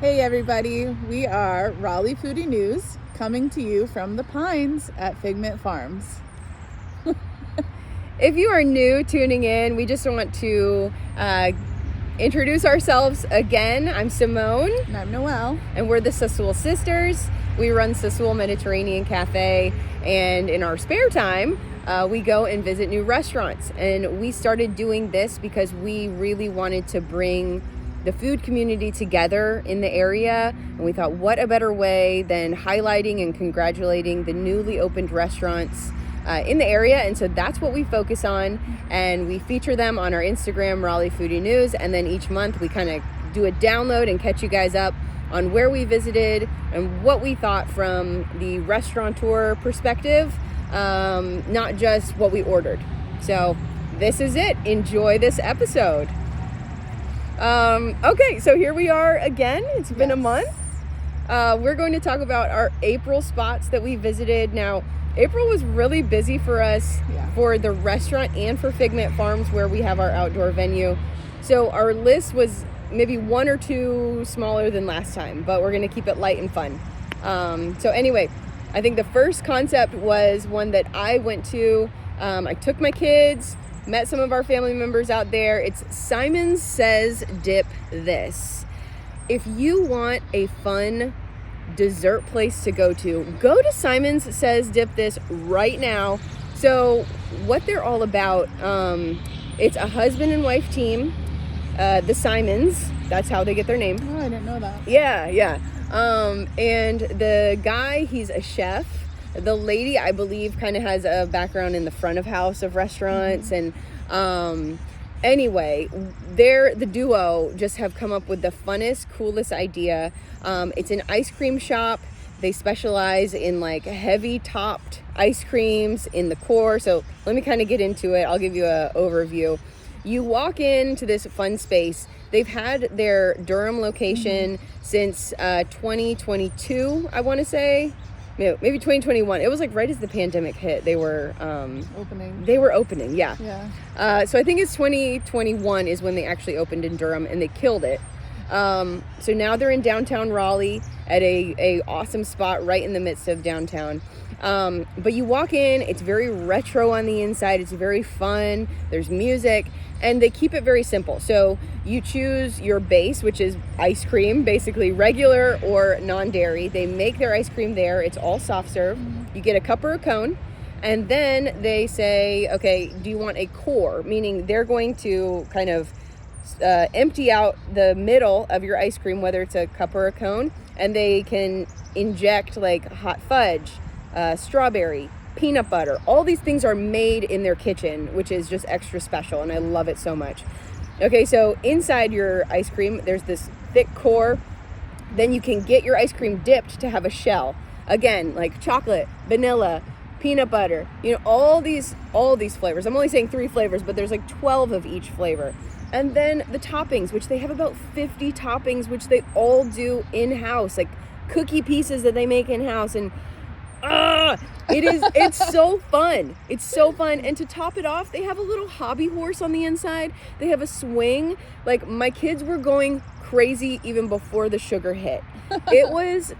Hey everybody, we are Raleigh Foodie News coming to you from the Pines at FigMINT Farms. If you are new tuning in, we just want to introduce ourselves again. I'm Simone. And I'm Noelle. And we're the Sassool Sisters. We run Sassool Mediterranean Cafe, and in our spare time, we go and visit new restaurants. And we started doing this because we really wanted to bring the food community together in the area, and we thought, what a better way than highlighting and congratulating the newly opened restaurants in the area. And so that's what we focus on, and we feature them on our Instagram, Raleigh Foodie News, and then each month we kind of do a download and catch you guys up on where we visited and what we thought from the restaurateur perspective, not just what we ordered. So this is it. Enjoy this episode. Okay, so here we are again. It's been a month. We're going to talk about our April spots that we visited. Now, April was really busy for us for the restaurant and for FigMINT Farms, where we have our outdoor venue. So our list was maybe one or two smaller than last time, but we're going to keep it light and fun. So anyway, I think the first concept was one that I went to. I took my kids, met some of our family members out there. It's Simon Says Dip This. If you want a fun dessert place to go to Simon's Says Dip This right now. So what they're all about, it's a husband and wife team, the Simons. That's how they get their name. Oh, I didn't know that. Yeah. And the guy, he's a chef. The lady, I believe, kind of has a background in the front of house of restaurants. And anyway, the duo just have come up with the funnest, coolest idea. It's an ice cream shop. They specialize in like heavy topped ice creams in the core. So let me kind of get into it. I'll give you an overview. You walk into this fun space. They've had their Durham location since 2022, I want to say. Maybe 2021. It was like right as the pandemic hit. They were opening. Yeah. So I think it's 2021 is when they actually opened in Durham, and they killed it. So now they're in downtown Raleigh at a awesome spot right in the midst of downtown. But you walk in, it's very retro on the inside. It's very fun. There's music, and they keep it very simple. So you choose your base, which is ice cream, basically regular or non-dairy. They make their ice cream there. It's all soft serve. You get a cup or a cone, and then they say, okay, do you want a core? Meaning they're going to kind of empty out the middle of your ice cream, whether it's a cup or a cone, and they can inject like hot fudge, strawberry, peanut butter. All these things are made in their kitchen, which is just extra special, and I love it so much. Okay, so inside your ice cream, there's this thick core. Then you can get your ice cream dipped to have a shell. Again, like chocolate, vanilla, peanut butter, all these flavors. I'm only saying 3 flavors, but there's like 12 of each flavor. And then the toppings, which they have about 50 toppings, which they all do in-house, like cookie pieces that they make in-house. And it's so fun. It's so fun. And to top it off, they have a little hobby horse on the inside. They have a swing. Like, my kids were going crazy even before the sugar hit. It was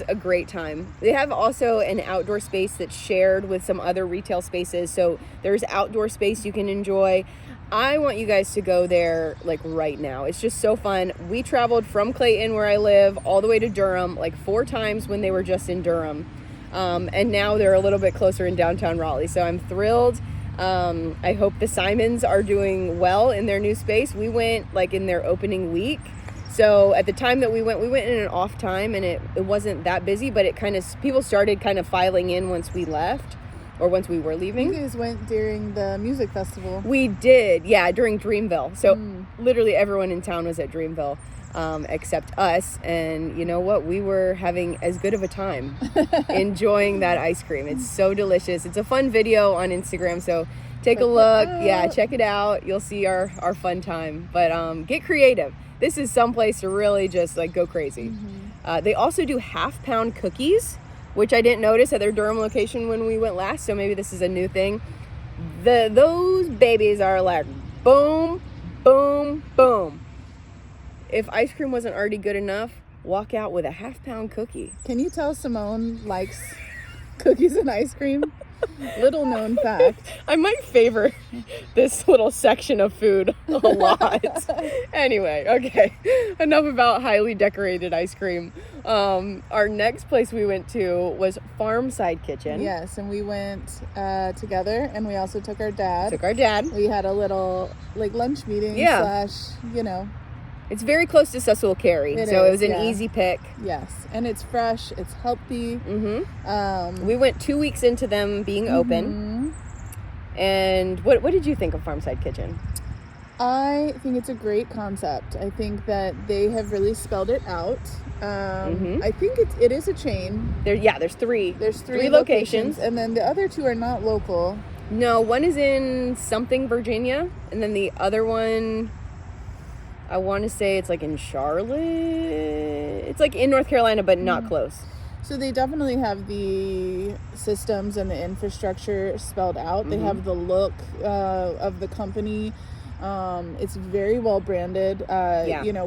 a great time. They have also an outdoor space that's shared with some other retail spaces. So there's outdoor space you can enjoy. I want you guys to go there like right now. It's just so fun. We traveled from Clayton, where I live, all the way to Durham like 4 times when they were just in Durham. And now they're a little bit closer in downtown Raleigh. So I'm thrilled. I hope the Simons are doing well in their new space. We went like in their opening week. So at the time that we went in an off time, and it wasn't that busy, but people started kind of filing in once we left, or once we were leaving. You guys went during the music festival. We did, yeah, during Dreamville. So literally everyone in town was at Dreamville. Except us, and you know what, we were having as good of a time enjoying that ice cream. It's so delicious. It's a fun video on Instagram, so take a look. Yeah, check it out. You'll see our fun time. But get creative. This is some place to really just like go crazy. They also do half-pound cookies, which I didn't notice at their Durham location when we went last, so maybe this is a new thing. Those babies are like boom, boom, boom. If ice cream wasn't already good enough, walk out with a half-pound cookie. Can you tell Simone likes cookies and ice cream? Little known fact. I might favor this little section of food a lot. Anyway, okay. Enough about highly decorated ice cream. Our next place we went to was Farmside Kitchen. Yes, and we went together, and we also took our dad. We had a little lunch meeting / It's very close to Sassool, Cary, it was an easy pick. Yes, and it's fresh, it's healthy. We went 2 weeks into them being open. And what did you think of Farmside Kitchen? I think it's a great concept. I think that they have really spelled it out. I think it is a chain. There's three. There's three locations, and then the other two are not local. No, one is in something, Virginia, and then the other one, I want to say it's in Charlotte. It's in North Carolina, but not close. So they definitely have the systems and the infrastructure spelled out. They have the look of the company. It's very well branded.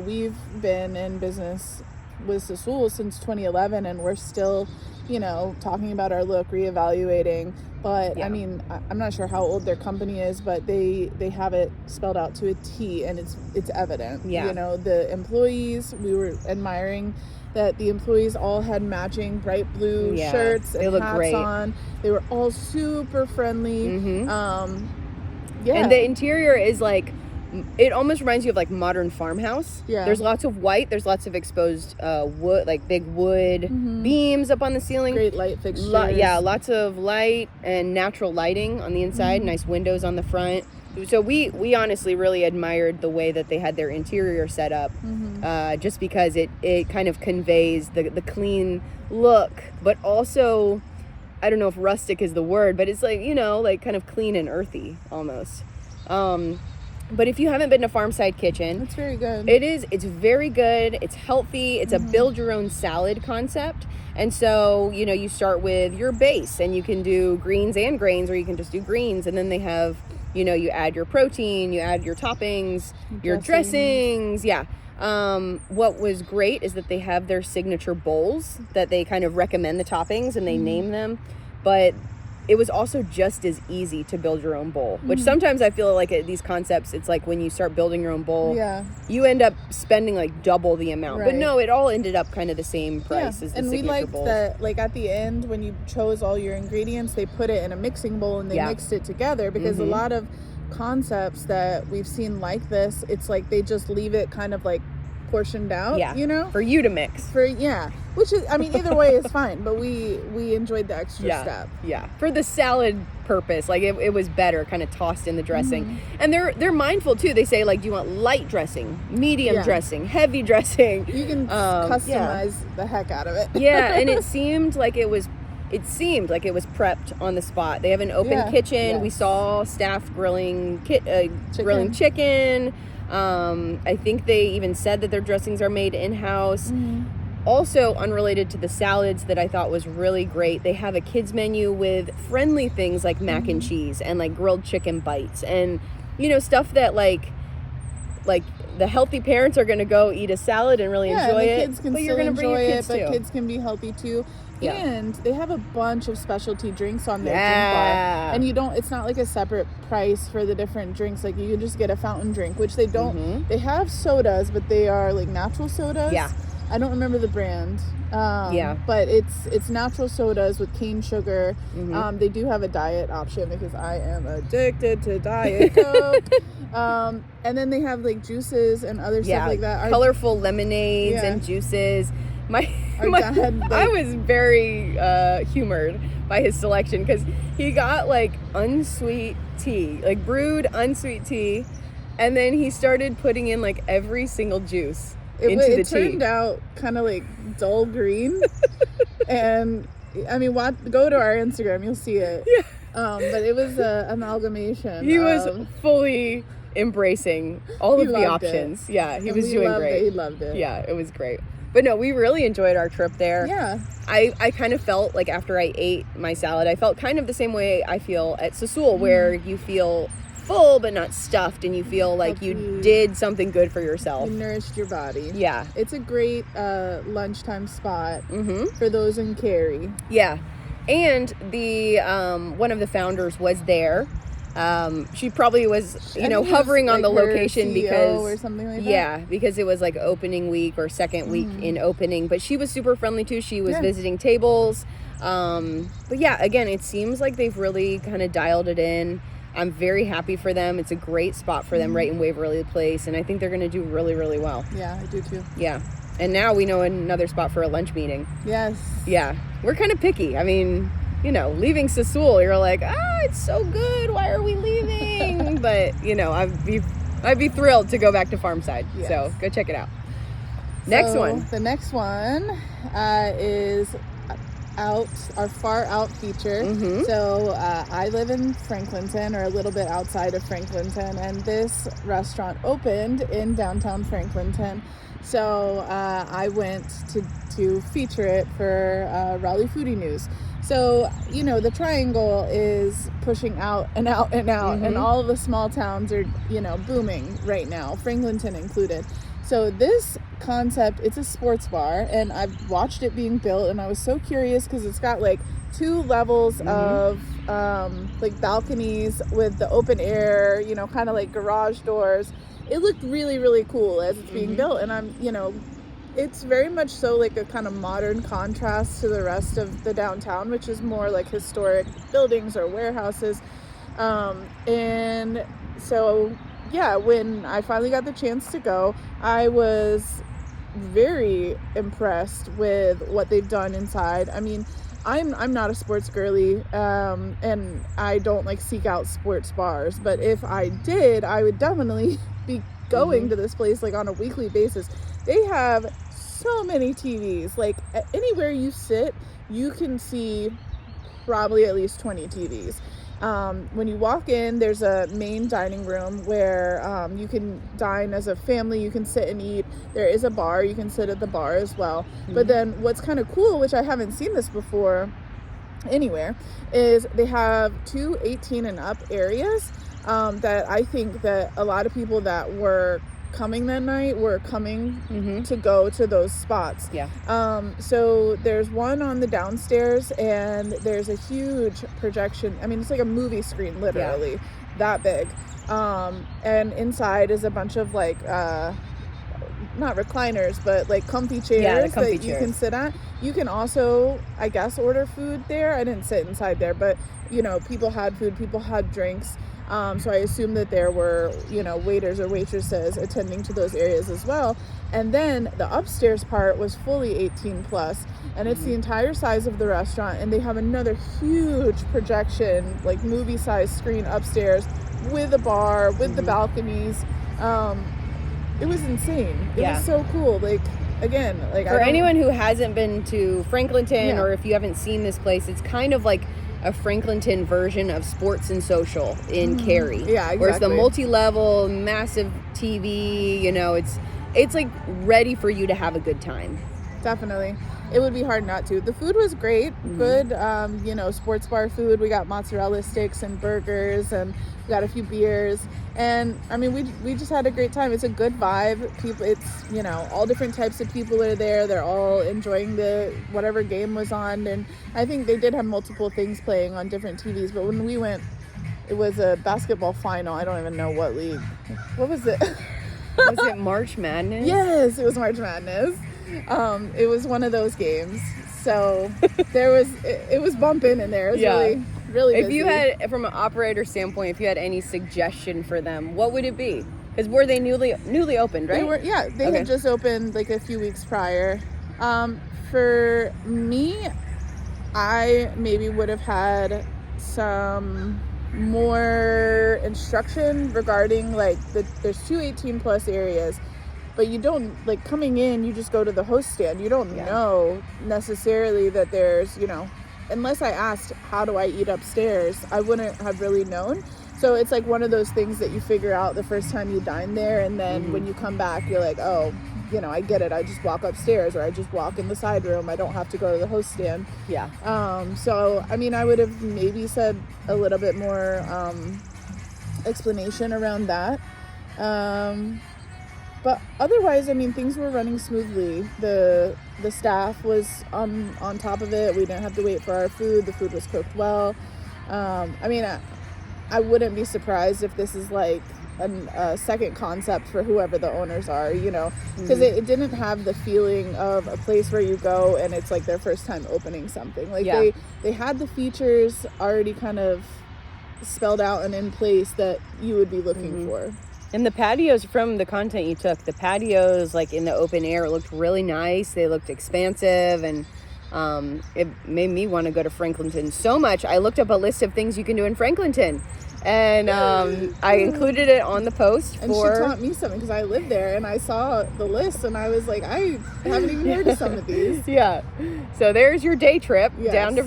We've been in business with Sassool since 2011, and we're still, talking about our look, reevaluating. But I mean, I'm not sure how old their company is, but they have it spelled out to a T, and it's evident. The employees, we were admiring that the employees all had matching bright blue shirts and hats great. On. They were all super friendly. And the interior is it almost reminds you of modern farmhouse. There's lots of white, there's lots of exposed wood, big wood beams up on the ceiling. Great light fixtures. Lots of light and natural lighting on the inside. Nice windows on the front. So we honestly really admired the way that they had their interior set up, just because it kind of conveys the clean look, but also, I don't know if rustic is the word, but it's kind of clean and earthy almost. But if you haven't been to Farmside Kitchen, it's very good. It's very good. It's healthy. It's a build your own salad concept. And so, you start with your base, and you can do greens and grains, or you can just do greens. And then they have, you add your protein, you add your toppings, your dressings. What was great is that they have their signature bowls that they kind of recommend the toppings, and they name them. But it was also just as easy to build your own bowl, which sometimes I feel at these concepts, it's when you start building your own bowl, you end up spending double the amount. Right. But no, it all ended up kind of the same price as the signature bowls. And we liked that, at the end, when you chose all your ingredients, they put it in a mixing bowl and they mixed it together, because a lot of concepts that we've seen like this, it's they just leave it kind of portioned out, for you to mix. Which is, I mean, either way is fine, but we enjoyed the extra step. For the salad purpose, it was better kind of tossed in the dressing. And they're mindful too. They say do you want light dressing, medium dressing, heavy dressing? You can customize the heck out of it. And it seemed like it was prepped on the spot. They have an open kitchen. We saw staff grilling chicken. I think they even said that their dressings are made in-house. Also, unrelated to the salads that I thought was really great, they have a kids menu with friendly things like mac and cheese and grilled chicken bites and stuff that the healthy parents are going to go eat a salad and really enjoy it. Kids can but you're going to bring your kids too. But kids can be healthy too. And they have a bunch of specialty drinks on their drink bar. And it's not a separate price for the different drinks. You can just get a fountain drink, which they don't. They have sodas, but they are natural sodas. I don't remember the brand. But it's natural sodas with cane sugar. They do have a diet option because I am addicted to Diet Coke. And then they have juices and other stuff like that. Colorful lemonades and juices. I was very humored by his selection because he got unsweet tea, brewed unsweet tea, and then he started putting in every single juice into the tea. It turned out kind of dull green, and I mean, go to our Instagram, you'll see it. But it was an amalgamation. He was fully embracing all of the options. He was doing great. He loved it. It was great. But no, we really enjoyed our trip there. I kind of felt after I ate my salad, I felt kind of the same way I feel at Sassool, where you feel full but not stuffed, and you feel like you did something good for yourself. You nourished your body. Yeah. It's a great lunchtime spot for those in Cary. Yeah. And the one of the founders was there. She probably was, hovering on the location CEO because or something like that. Yeah, because it was like opening week or second week in opening. But she was super friendly too. She was visiting tables. But yeah, again, it seems like they've really kind of dialed it in. I'm very happy for them. It's a great spot for them right in Waverly Place, and I think they're going to do really, really well. Yeah, I do too. Yeah. And now we know another spot for a lunch meeting. Yes. Yeah. We're kind of picky. I mean, leaving Sassool, you're like, it's so good. Why are we leaving? But, I'd be thrilled to go back to Farmside. Yes. So go check it out. Next one. The next one is our far out feature. So I live in Franklinton, or a little bit outside of Franklinton, and this restaurant opened in downtown Franklinton. So I went to feature it for Raleigh Foodie News. So, the triangle is pushing out and out and out, and all of the small towns are, booming right now, Franklinton included. So this concept, it's a sports bar, and I've watched it being built, and I was so curious because it's got like 2 levels of like balconies with the open air, kind of like garage doors. It looked really, really cool as it's being built, and I'm, it's very much so like a kind of modern contrast to the rest of the downtown, which is more like historic buildings or warehouses. And so, yeah, when I finally got the chance to go, I was very impressed with what they've done inside. I mean, I'm not a sports girly, and I don't like seek out sports bars, but if I did, I would definitely be going to this place like on a weekly basis. They have so many TVs. Like anywhere you sit, you can see probably at least 20 TVs. When you walk in, there's a main dining room where you can dine as a family. You can sit and eat. There is a bar. You can sit at the bar as well. But then what's kind of cool, which I haven't seen this before anywhere, is they have 2 18 and up areas that I think that a lot of people that were coming that night were coming to go to those spots. So there's one on the downstairs, and there's a huge projection. I mean, it's like a movie screen, literally that big. And inside is a bunch of like not recliners, but like comfy chairs that you can sit at. You can also, I guess, order food there. I didn't sit inside there, but people had food, people had drinks. So I assume that there were, waiters or waitresses attending to those areas as well. And then the upstairs part was fully 18 plus, and it's the entire size of the restaurant. And they have another huge projection, like movie size screen upstairs with a bar, with the balconies. It was insane. It was so cool. Like, again, like for anyone who hasn't been to Franklinton, or if you haven't seen this place, it's kind of like a Franklinton version of Sports and Social in Cary. Yeah, exactly. Where it's the multi-level, massive TV, it's like ready for you to have a good time. Definitely. It would be hard not to. The food was great. Good, sports bar food. We got mozzarella sticks and burgers, and we got a few beers. And I mean, we just had a great time. It's a good vibe. People, it's, all different types of people are there. They're all enjoying whatever game was on. And I think they did have multiple things playing on different TVs. But when we went, it was a basketball final. I don't even know what league. What was it? Was it March Madness? Yes, it was March Madness. It was one of those games. So it was bumping in there. It was really busy. If you had, from an operator standpoint, if you had any suggestion for them, what would it be? Because were they newly opened, right? They had just opened like a few weeks prior. For me, I maybe would have had some more instruction regarding like there's 2 18 plus areas, but you don't, like, coming in, you just go to the host stand. You don't know necessarily that there's, unless I asked, how do I eat upstairs, I wouldn't have really known. So it's like one of those things that you figure out the first time you dine there, and then when you come back, you're like, oh, I get it. I just walk upstairs, or I just walk in the side room. I don't have to go to the host stand. So, I mean, I would have maybe said a little bit more explanation around that. But otherwise, I mean, things were running smoothly. The staff was on top of it. We didn't have to wait for our food. The food was cooked well. I mean, I wouldn't be surprised if this is like a second concept for whoever the owners are, you know, because it didn't have the feeling of a place where you go and it's like their first time opening something. Like they had the features already kind of spelled out and in place that you would be looking for. And the patios, from the content you took, the patios like in the open air looked really nice. They looked expansive, and it made me want to go to Franklinton so much. I looked up a list of things you can do in Franklinton, and I included it on the post. And she taught me something because I live there, and I saw the list, and I was like, I haven't even heard of some of these. Yeah. So there's your day trip down to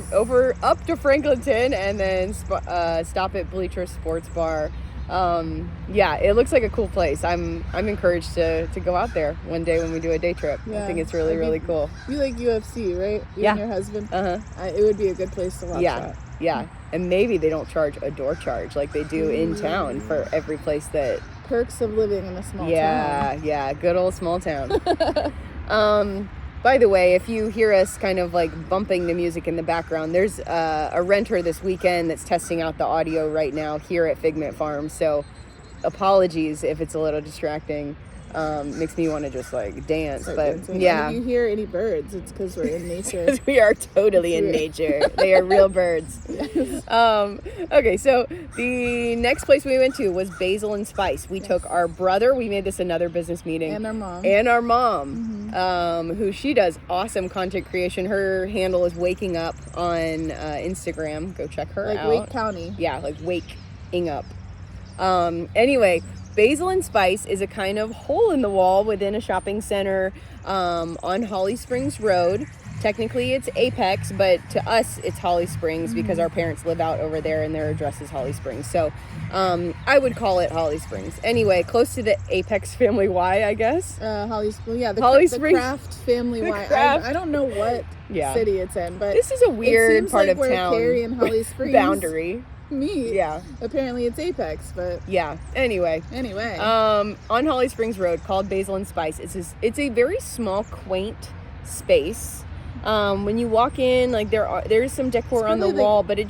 up to Franklinton, and then stop at Bleachers Sports Bar. Yeah, it looks like a cool place. I'm encouraged to go out there one day when we do a day trip. I think it's really cool. You like UFC, right? You and your husband? It would be a good place to watch that. Yeah. And maybe they don't charge a door charge like they do in town for every place that... Perks of living in a small town. Yeah, good old small town. By the way, if you hear us kind of like bumping the music in the background, there's a renter this weekend that's testing out the audio right now here at FigMINT Farms. So apologies if it's a little distracting. Makes me want to just like dance. Dancing. Yeah. And if you hear any birds, it's because we're in nature. Because we are totally in nature. They are real birds. Yes. Okay, so the next place we went to was Basil and Spice. We took our brother. We made this another business meeting. And our mom. Who she does awesome content creation. Her handle is Waking Up on Instagram. Go check her out. Like Wake County. Yeah, like Waking Up. Anyway, Basil and Spice is a kind of hole in the wall within a shopping center on Holly Springs Road. Technically it's Apex, but to us it's Holly Springs because our parents live out over there and their address is Holly Springs. So I would call it Holly Springs. Anyway, close to the Apex Family Y, I guess. Holly Springs, yeah. Holly Springs. The Craft Family Y. I don't know what city it's in, but this is a weird part of town. Cary and Holly Springs boundary. Meet. Yeah. Apparently it's Apex, but yeah. Anyway. On Holly Springs Road, called Basil and Spice. It's a very small, quaint space. When you walk in, like there's some decor on the wall, but it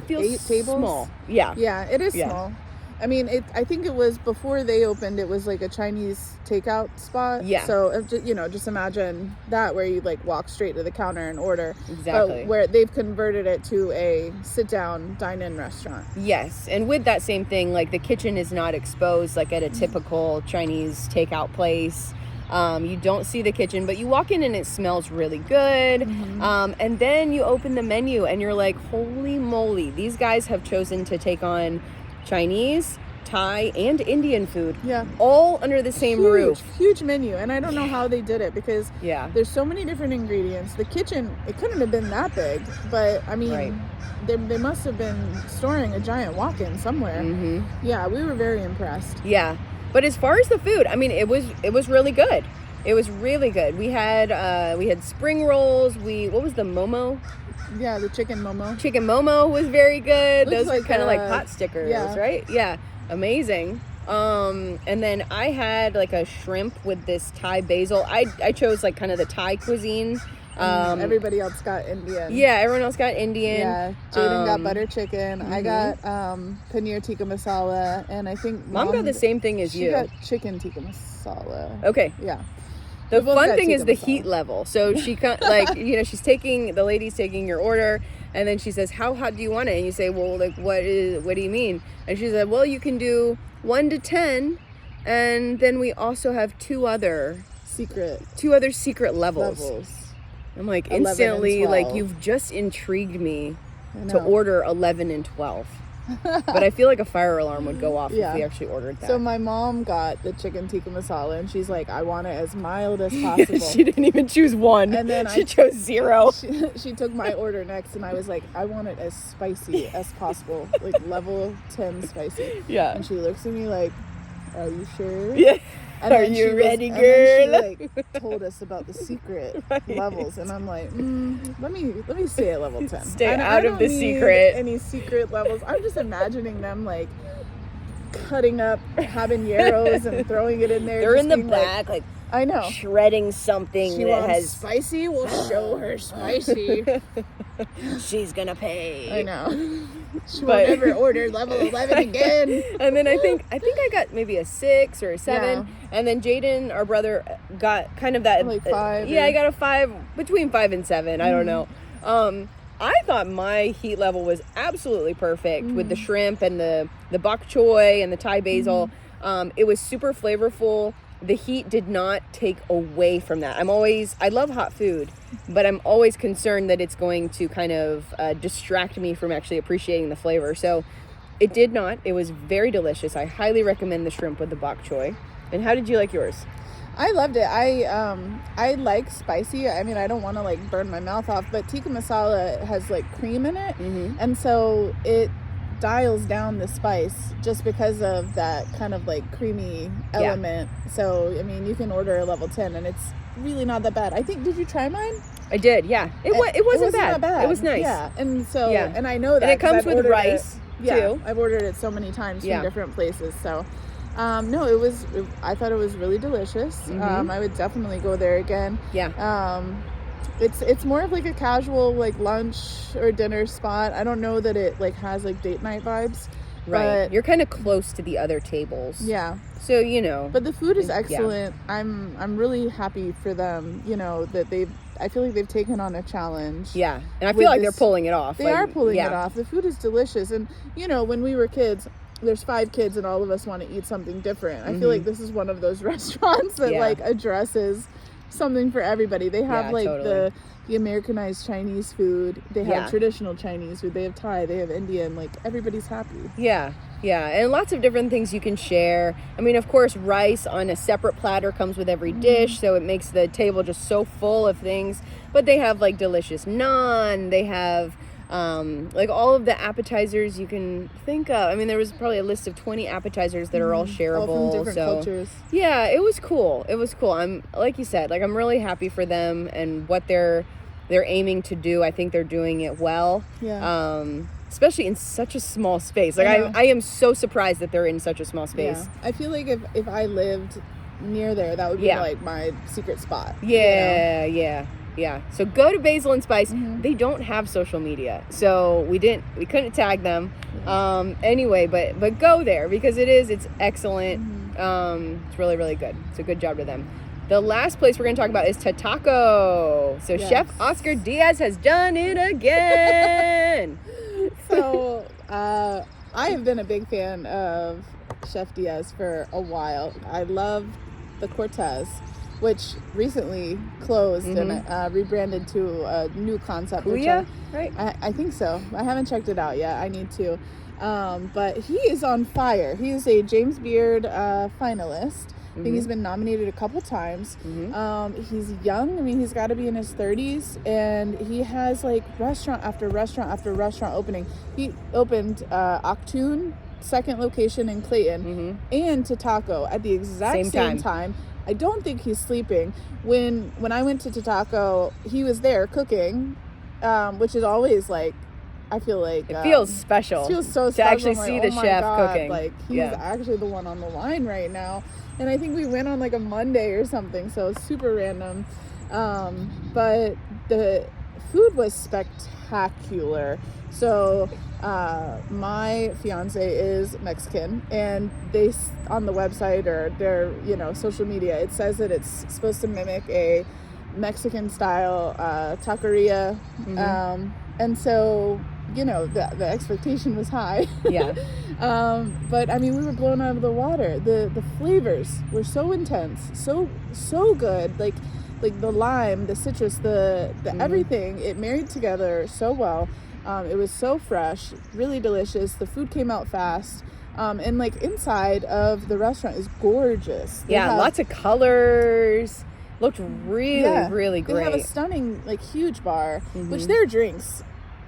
feels small. Yeah. Yeah, it is small. I mean, I think it was before they opened. It was like a Chinese takeout spot. Yeah. So just imagine that, where you like walk straight to the counter and order. Exactly. Where they've converted it to a sit-down, dine-in restaurant. Yes, and with that same thing, like the kitchen is not exposed like at a typical Chinese takeout place. You don't see the kitchen, but you walk in and it smells really good. And then you open the menu and you're like, holy moly, these guys have chosen to take on Chinese, Thai, and Indian food. Yeah. All under the same roof. Huge menu. And I don't know how they did it because there's so many different ingredients. The kitchen, it couldn't have been that big, but I mean, they must have been storing a giant walk-in somewhere. Yeah, we were very impressed. Yeah. But as far as the food, I mean, it was really good. It was really good. We had spring rolls. What was the momo? Yeah, the chicken momo. Chicken momo was very good. Those like are kind of like pot stickers, right? Yeah, amazing. And then I had like a shrimp with this Thai basil. I chose like kind of the Thai cuisine. Everybody else got Indian. Yeah, everyone else got Indian. Yeah, Jaden got butter chicken. I got paneer tikka masala, and I think Mom got the same thing as you. She got chicken tikka masala. Okay. Yeah. The fun thing is the heat level. So she like the lady's taking your order, and then she says, "How hot do you want it?" And you say, "Well, like what do you mean?" And she said, "Well, you can do 1 to 10, and then we also have two other secret levels." I'm like, instantly, like, you've just intrigued me to order 11 and 12. But I feel like a fire alarm would go off if we actually ordered that. So my mom got the chicken tikka masala, and she's like, I want it as mild as possible. She didn't even choose 1. And then she chose 0. She took my order next, and I was like, I want it as spicy as possible. Like, level 10 spicy. Yeah. And she looks at me like, are you sure? Yeah. Are you ready, girl? And then she told us about the secret levels, and I'm like, let me stay at level 10. Stay out of the secret. Any secret levels? I'm just imagining them like cutting up habaneros and throwing it in there. They're in the back, like I know, shredding something she that wants has spicy. We'll show her spicy. She's gonna pay. I know. She won't ever order level 11 again. And then I think I got maybe a 6 or a 7, and then Jaden, our brother, got kind of that like 5. I got a 5, between 5 and 7. I don't know. I thought my heat level was absolutely perfect with the shrimp and the bok choy and the Thai basil. It was super flavorful. The heat did not take away from that. I love hot food, but I'm always concerned that it's going to kind of distract me from actually appreciating the flavor. So it did not. It was very delicious. I highly recommend the shrimp with the bok choy. And how did you like yours? I loved it. I like spicy. I mean, I don't want to like burn my mouth off, but tikka masala has like cream in it, and so it dials down the spice just because of that kind of like creamy element. So I mean, you can order a level 10 and it's really not that bad. I think, did you try mine? I did, yeah. It wasn't bad. That bad. It was nice. Yeah, and so and I know that. And it comes with rice too. I've ordered it so many times from different places. So no, I thought it was really delicious. I would definitely go there again. Yeah. It's more of like a casual like lunch or dinner spot. I don't know that it like has like date night vibes. Right. You're kind of close to the other tables. Yeah. So, you know. But the food is excellent. Yeah. I'm really happy for them, you know, that I feel like they've taken on a challenge. Yeah. And I feel like they're pulling it off. They are pulling it off. The food is delicious. And, you know, when we were kids, there's 5 kids and all of us want to eat something different. I feel like this is one of those restaurants that like addresses something for everybody. They have like the Americanized Chinese food. They have traditional Chinese food. They have Thai. They have Indian. Like everybody's happy. Yeah. Yeah. And lots of different things you can share. I mean, of course, rice on a separate platter comes with every dish. So it makes the table just so full of things. But they have like delicious naan. They have like all of the appetizers you can think of. I mean, there was probably a list of 20 appetizers that are all shareable. All from different cultures. Yeah, it was cool. It was cool. I'm, like you said, like I'm really happy for them and what they're aiming to do. I think they're doing it well. Yeah. Especially in such a small space. Like I am so surprised that they're in such a small space. Yeah. I feel like if I lived near there, that would be like my secret spot. Yeah, you know? Yeah. So go to Basil and Spice. They don't have social media, so we couldn't tag them. Anyway, but go there because it's excellent. It's really, really good. So good job to them. The last place we're going to talk about is Tataco. So Chef Oscar Diaz has done it again. So I have been a big fan of Chef Diaz for a while. I love the Cortez, which recently closed and rebranded to a new concept. Right? I think so. I haven't checked it out yet. I need to. But he is on fire. He is a James Beard finalist. I think he's been nominated a couple times. He's young. I mean, he's got to be in his 30s, and he has like restaurant after restaurant after restaurant opening. He opened Octoon, second location in Clayton, and Tataco at the exact same time. I don't think he's sleeping. When I went to Tataco, he was there cooking, which is always like, I feel like it feels special. It feels so to special. actually see the chef cooking. Like he's actually the one on the line right now. And I think we went on like a Monday or something, so it's super random. But the food was spectacular. So my fiance is Mexican, and they on the website or their social media, it says that it's supposed to mimic a Mexican style taqueria. And so the expectation was high. But I mean, we were blown out of the water. The flavors were so intense, so good. Like the lime, the citrus, the everything, it married together so well. It was so fresh, really delicious. The food came out fast. And like inside of the restaurant is gorgeous. Lots of colors. Looked really, really great. They have a stunning, like, huge bar, which their drinks,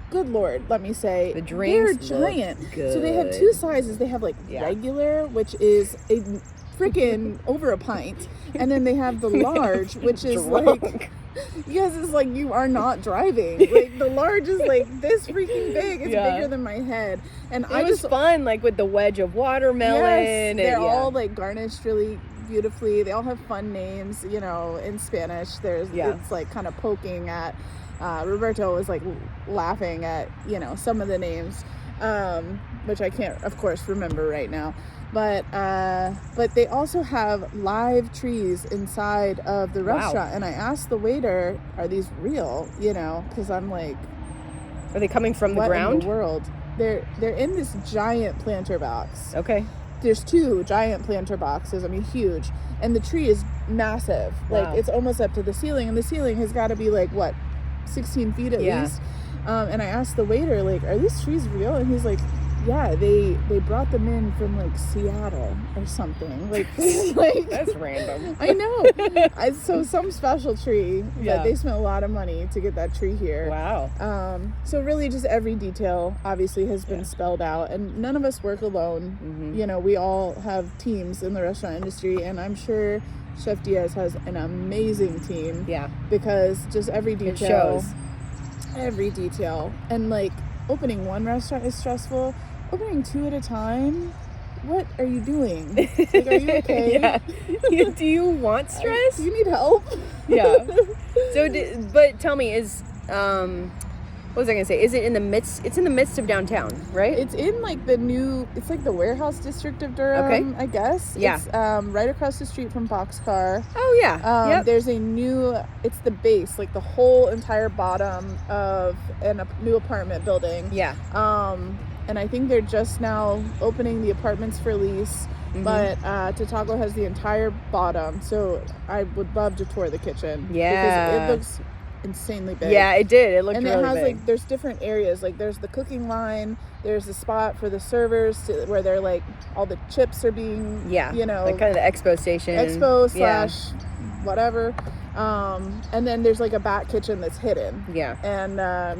good Lord, let me say, the drinks they're giant. Good. So they have 2 sizes. They have like regular, which is a freaking over a pint, and then they have the large, which is like Because it's like you are not driving. Like the large is like this freaking big. It's bigger than my head. And it was fun, like with the wedge of watermelon. Yes, they're all like garnished really beautifully. They all have fun names, you know, in Spanish. It's like kind of poking at Roberto was like laughing at, you know, some of the names, which I can't of course remember right now. But they also have live trees inside of the restaurant. And I asked the waiter, are these real? You know, because I'm like, are they coming from the ground? What in the world? They're in this giant planter box. Okay. There's 2 giant planter boxes. I mean, huge. And the tree is massive. Wow. Like, it's almost up to the ceiling. And the ceiling has got to be, like, what, 16 feet at least? And I asked the waiter, like, are these trees real? And he's like, yeah, they brought them in from like Seattle or something. Like that's random. I know. So some special tree. But they spent a lot of money to get that tree here. Wow. So really, just every detail obviously has been spelled out, and none of us work alone. Mm-hmm. You know, we all have teams in the restaurant industry, and I'm sure Chef Diaz has an amazing team. Yeah. Because just every detail. It shows. Every detail, and like opening one restaurant is stressful. Opening 2 at a time? What are you doing? Like, are you okay? Do you want stress? Do you need help? Yeah. So, but tell me, what was I going to say? Is it in the midst? It's in the midst of downtown, right? It's in like it's like the warehouse district of Durham, I guess. Yeah. It's right across the street from Boxcar. Oh, yeah. There's it's the base, like the whole entire bottom of a new apartment building. Yeah. And I think they're just now opening the apartments for lease, but Tataco has the entire bottom. So I would love to tour the kitchen. Yeah. Because it looks insanely big. Yeah, it did. It looked really big. And it has like, there's different areas. Like there's the cooking line. There's a spot for the servers where they're like, all the chips are being, you know. Like kind of the expo station. / whatever. And then there's like a back kitchen that's hidden. Yeah. And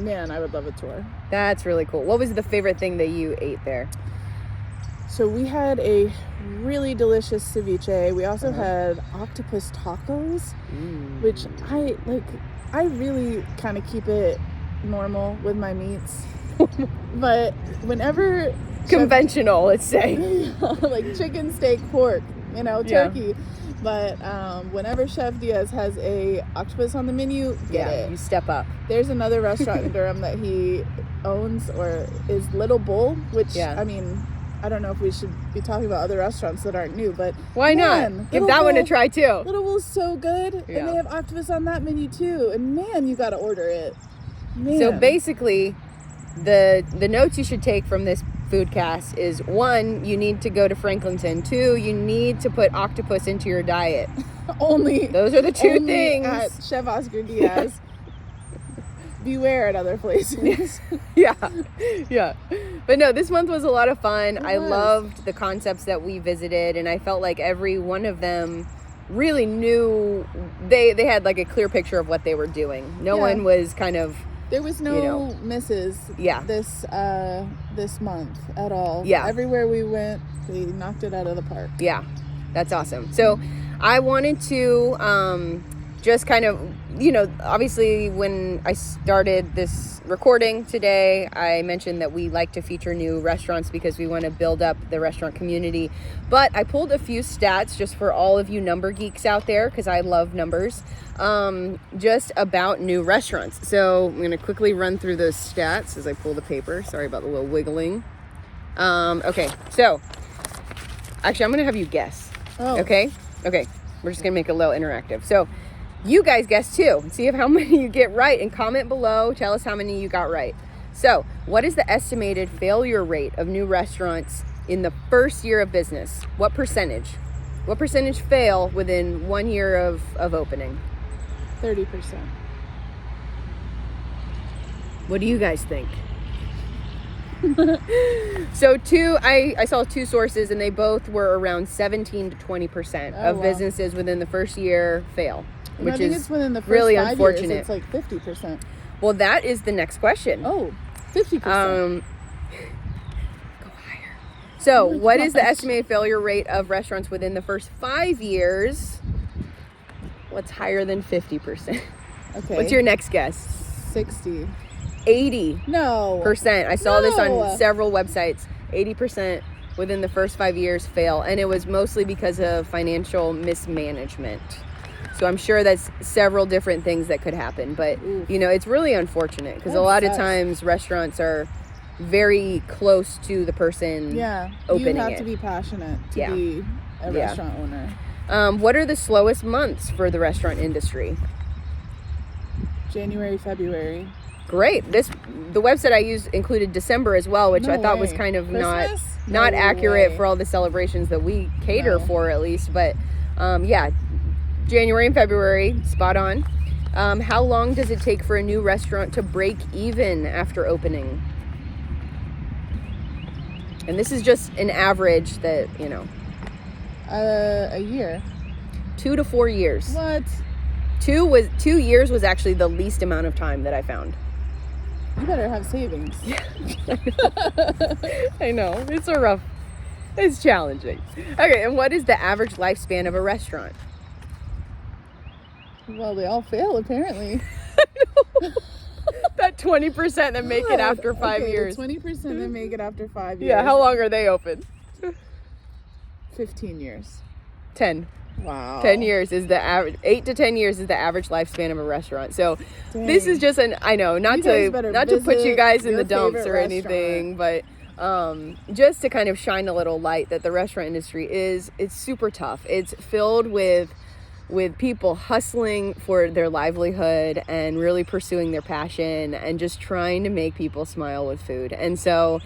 man, I would love a tour. That's really cool. What was the favorite thing that you ate there? So we had a really delicious ceviche. We also had octopus tacos, which I really kind of keep it normal with my meats. But whenever conventional, let's say. Like chicken, steak, pork, you know, turkey. But whenever Chef Diaz has a octopus on the menu, get it. You step up. There's another restaurant in Durham that he owns, or is Little Bull, which, I mean, I don't know if we should be talking about other restaurants that aren't new, but why not? Give that one a try too. Little Bull's so good, and they have octopus on that menu too, and man, you gotta order it. Man. So basically, the notes you should take from this foodcast is 1, you need to go to Franklinton. 2, you need to put octopus into your diet. Those are the 2 things. At Chef Oscar Diaz. Beware at other places. Yeah. But no, this month was a lot of fun. I loved the concepts that we visited, and I felt like every one of them really knew they had like a clear picture of what they were doing. No one was kind of, there was no misses this month at all. Yeah. Everywhere we went, we knocked it out of the park. Yeah. That's awesome. So I wanted to just kind of, you know, obviously when I started this recording today, I mentioned that we like to feature new restaurants because we want to build up the restaurant community. But I pulled a few stats just for all of you number geeks out there, because I love numbers, just about new restaurants. So I'm going to quickly run through those stats as I pull the paper. Sorry about the little wiggling. Okay, so actually I'm going to have you guess. Okay. We're just going to make it a little interactive. So you guys guess too. See how many you get right, and comment below. Tell us how many you got right. So, what is the estimated failure rate of new restaurants in the first year of business? What percentage? What percentage fail within 1 year of opening? 30%. What do you guys think? So I saw 2 sources, and they both were around 17 to 20% of businesses within the first year fail. Which is it's within the first really 5 unfortunate. Years, it's like 50%. Well, that is the next question. 50%. Go higher. So, what is the estimated failure rate of restaurants within the first 5 years? What's higher than 50%? Okay. What's your next guess? 60. 80%. No. I saw this on several websites. 80% within the first 5 years fail. And it was mostly because of financial mismanagement. So I'm sure that's several different things that could happen. But, you know, it's really unfortunate because a lot of times restaurants are very close to the person opening it. You have to be passionate to be a restaurant owner. What are the slowest months for the restaurant industry? January, February. Great. The website I used included December as well, which I thought was kind of not accurate for all the celebrations that we cater for, at least. But January and February, spot on. How long does it take for a new restaurant to break even after opening? And this is just an average that, you know. A year. 2 to 4 years. What? 2 years was actually the least amount of time that I found. You better have savings. I know. It's challenging. Okay, and what is the average lifespan of a restaurant? Well, they all fail, apparently. That 20% that make it after 5 years. 20% that make it after 5 years. Yeah, how long are they open? 15 years. 10. Wow. 10 years is the average. 8 to 10 years is the average lifespan of a restaurant. So this is just I know, not to put you guys in the dumps or anything, but just to kind of shine a little light that the restaurant industry it's super tough. It's filled with people hustling for their livelihood and really pursuing their passion and just trying to make people smile with food. And so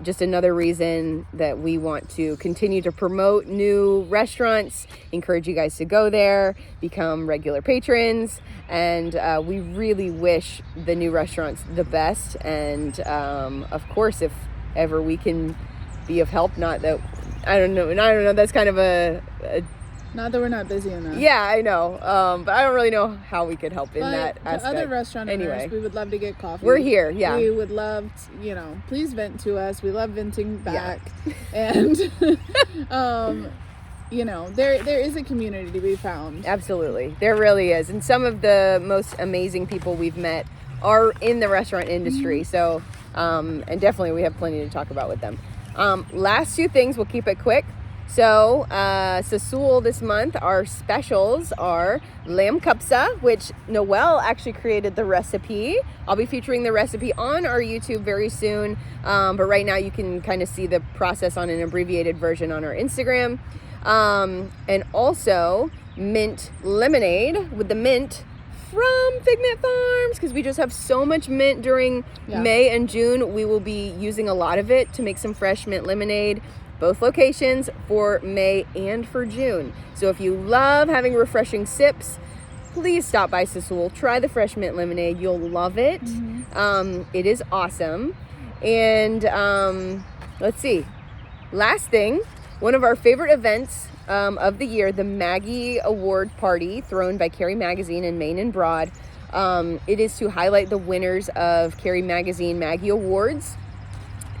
just another reason that we want to continue to promote new restaurants, encourage you guys to go there, become regular patrons, and we really wish the new restaurants the best. And of course, if ever we can be of help, I don't know, that's kind of a not that we're not busy enough. Yeah, I know. But I don't really know how we could help in that aspect. To other restaurant owners, we would love to get coffee. We're here, yeah. We would love to, please vent to us. We love venting back. Yeah. And, there is a community to be found. Absolutely. There really is. And some of the most amazing people we've met are in the restaurant industry. So, and definitely we have plenty to talk about with them. Last 2 things, we'll keep it quick. So, Sassool this month, our specials are lamb kapsa, which Noelle actually created the recipe. I'll be featuring the recipe on our YouTube very soon. But right now you can kind of see the process on an abbreviated version on our Instagram. And also mint lemonade with the mint from FigMINT Farms, because we just have so much mint during May and June. We will be using a lot of it to make some fresh mint lemonade. Both locations for May and for June. So if you love having refreshing sips, please stop by Sassool. Try the fresh mint lemonade. You'll love it. Mm-hmm. It is awesome. And let's see. Last thing, one of our favorite events of the year, the Maggie Award Party, thrown by Cary Magazine and Main and Broad. It is to highlight the winners of Cary Magazine Maggie Awards.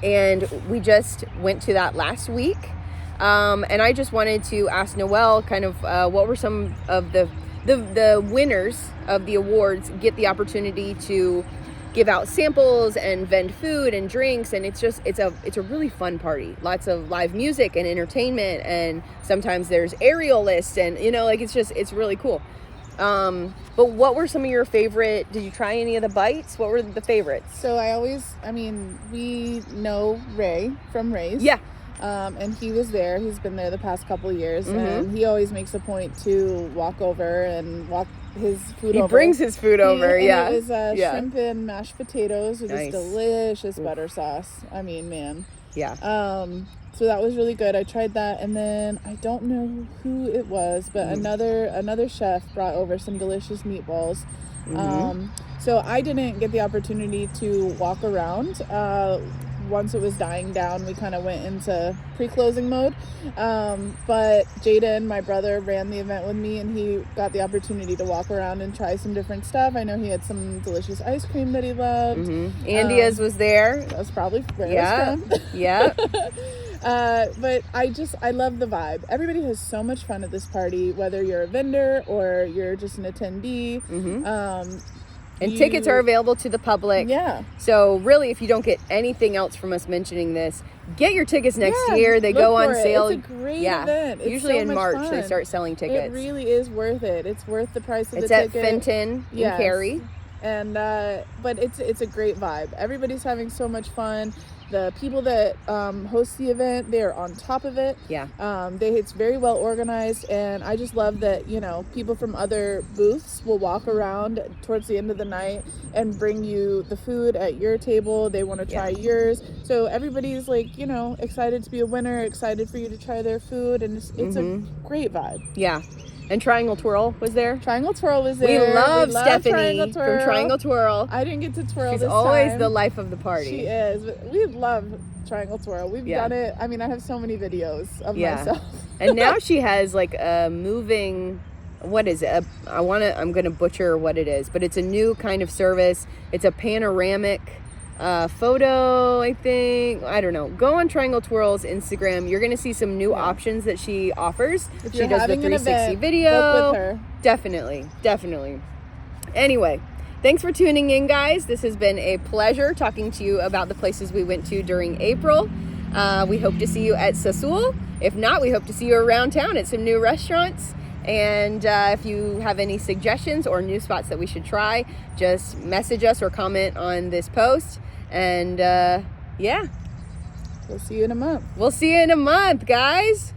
And we just went to that last week. And I just wanted to ask Noelle kind of what were some of the winners of the awards get the opportunity to give out samples and vend food and drinks. And it's a really fun party. Lots of live music and entertainment. And sometimes there's aerialists and, it's really cool. But what were some of your favorite, did you try any of the bites? What were the favorites? So we know Ray from Ray's. Yeah. And he was there. He's been there the past couple of years. Mm-hmm. And he always makes a point to walk over and walk his food over. He brings his food over, yeah. It was shrimp and mashed potatoes with this delicious butter sauce. I mean, man. Yeah. So that was really good. I tried that, and then I don't know who it was, but another chef brought over some delicious meatballs. Mm-hmm. So I didn't get the opportunity to walk around. Once it was dying down, we kind of went into pre-closing mode. But Jaden, my brother, ran the event with me, and he got the opportunity to walk around and try some different stuff. I know he had some delicious ice cream that he loved. Mm-hmm. Andia's was there. That was probably where it was from. Yeah. But I love the vibe. Everybody has so much fun at this party, whether you're a vendor or you're just an attendee. And tickets are available to the public. Yeah. So really, if you don't get anything else from us mentioning this, get your tickets next year. They go on sale. It's a great event. It's usually so in much March fun. they start selling tickets. It really is worth it. It's worth the price of the It's ticket. at Fenton in Cary. And but it's a great vibe. Everybody's having so much fun. The people that host the event, they're on top of it. Yeah. It's very well organized, and I just love that, you know, people from other booths will walk around towards the end of the night and bring you the food at your table. They want to try yours. So everybody's like, you know, excited to be a winner, excited for you to try their food, and it's a great vibe. Yeah. And Triangle Twirl was there. Triangle Twirl was there. We love Stephanie from Triangle Twirl. I didn't get to twirl She's this always time. the life of the party. She is. But we love Triangle Twirl. We've done it. I mean, I have so many videos of myself. And now she has like a moving, what is it? I'm going to butcher what it is, but it's a new kind of service. It's a panoramic photo, I think. I don't know. Go on Triangle Twirl's Instagram. You're going to see some new options that she offers. If she you're does the having 360 an event, video. book with her. Definitely. Anyway, thanks for tuning in, guys. This has been a pleasure talking to you about the places we went to during April. We hope to see you at Sassool. If not, we hope to see you around town at some new restaurants. And if you have any suggestions or new spots that we should try, just message us or comment on this post. And we'll see you in a month. We'll see you in a month, guys.